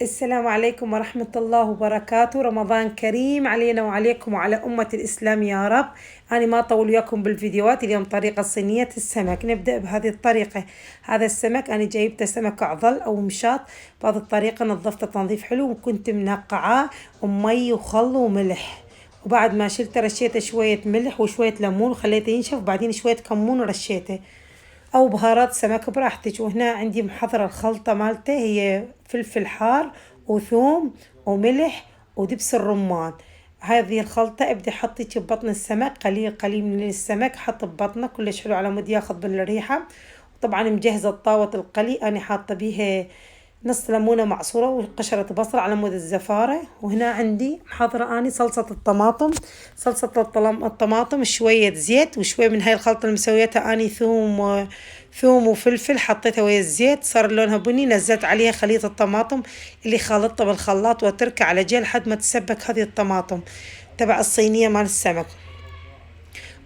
السلام عليكم ورحمة الله وبركاته. رمضان كريم علينا وعليكم وعلى أمة الإسلام يا رب. أنا ما أطول وياكم بالفيديوهات. اليوم طريقة صينية السمك. نبدأ بهذه الطريقة. هذا السمك أنا جايبته سمك عضل أو مشاط. بهذه الطريقة نظفته تنظيف حلو وكنت منقعاه ومي وخل وملح، وبعد ما شلته رشيته شوية ملح وشوية ليمون وخليته ينشف، وبعدين شوية كمون ورشيته، أو بهارات سمك براحتك. وهنا عندي محضرة الخلطة مالته، هي فلفل حار وثوم وملح ودبس الرمان. هذه الخلطة ابدي حطيتي ببطن السمك، قليل قليل من السمك حط ببطنه كلش حلو على مود ياخذ بالريحة. طبعا مجهزة طاوة القلي، أنا حاطة بيها نص ليمونة معصورة وقشرة بصل على مود الزفارة. وهنا عندي محضرة أني صلصة الطماطم. صلصة الطماطم شوية زيت وشوية من هاي الخلطة اللي مسويتها أني، ثوم وفلفل حطيتها ويا الزيت صار لونها بني، نزلت عليها خليط الطماطم اللي خلطته بالخلاط وتركه على جال لحد ما تسبك هذه الطماطم تبع الصينية مال السمك.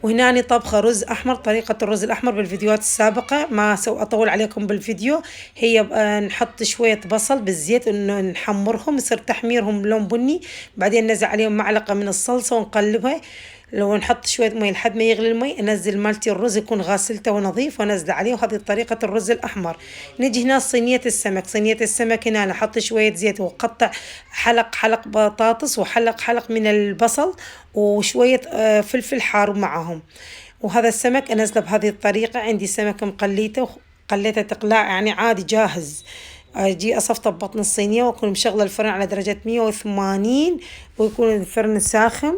وهنا أنا طبخة رز أحمر. طريقة الرز الأحمر بالفيديوهات السابقة ما أطول عليكم بالفيديو. هي نحط شوية بصل بالزيت إنه نحمرهم يصير تحميرهم لون بني، بعدين ننزل عليهم معلقة من الصلصة ونقلبها. لو نحط شوية مي لحد ما يغلي المي، انزل مالتي الرز يكون غاسلته ونظيف ونزله عليه، وهذه طريقة الرز الأحمر. نجي هنا صينية السمك. صينية السمك هنا نحط شوية زيت وقطع حلق حلق بطاطس وحلق حلق من البصل وشوية فلفل حار معهم. وهذا السمك انزله بهذه الطريقة. عندي سمك مقليته قليته تقلاع يعني عادي جاهز. أجي أصفطه ببطن الصينية وأكون مشغلة الفرن على درجة 180 ويكون الفرن ساخن.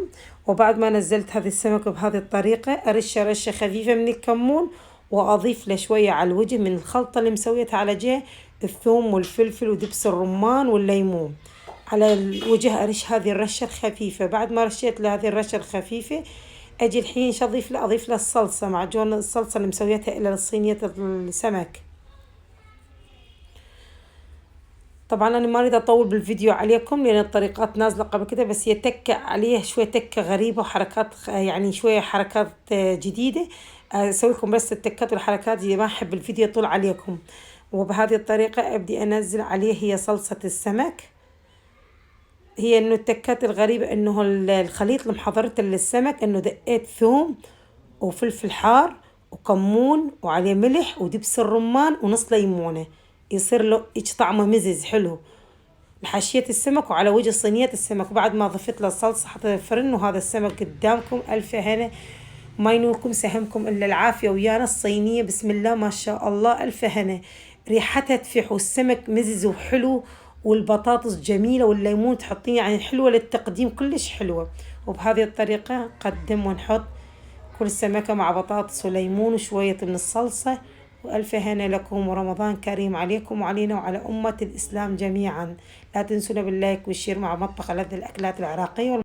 وبعد ما نزلت هذه السمك بهذه الطريقة أرشه رشة خفيفة من الكمون، وأضيف له شوية على الوجه من الخلطة اللي مسويتها على جه الثوم والفلفل ودبس الرمان والليمون. على الوجه أرش هذه الرشة الخفيفة. بعد ما رشيت له هذه الرشة الخفيفة، أجي الحين شو أضيف له الصلصة، معجون الصلصة اللي مسويتها إلى صينية السمك. طبعا أنا ما أريد أطول بالفيديو عليكم لأن الطريقات نازلة قبل كده، بس هي تكة عليه شوية تكة غريبة وحركات يعني شوية حركات جديدة. أسوي لكم بس التكات والحركات دي، ما أحب الفيديو يطول عليكم. وبهذه الطريقة أبدي أنزل عليه هي صلصة السمك. هي إنه التكات الغريبة إنه الخليط اللي محضرته للسمك إنه دقيت ثوم وفلفل حار وكمون وعليه ملح ودبس الرمان ونص ليمونة، يصير له طعمه مزز حلو لحشية السمك وعلى وجه صينية السمك. بعد ما ضفت له الصلصة حطيت الفرن، وهذا السمك قدامكم ألف هنا. ما ينولكم سهمكم إلا العافية ويانا. الصينية بسم الله ما شاء الله ألف هنا، ريحتها تفيح والسمك مزز وحلو والبطاطس جميلة والليمون تحطيه يعني حلوة للتقديم كلش حلوة. وبهذه الطريقة نقدم ونحط كل سمكة مع بطاطس وليمون وشوية من الصلصة. وألف هنا لكم ورمضان كريم عليكم وعلينا وعلى أمة الإسلام جميعا. لا تنسونا باللايك والشير مع مطبخ لذ الأكلات العراقية.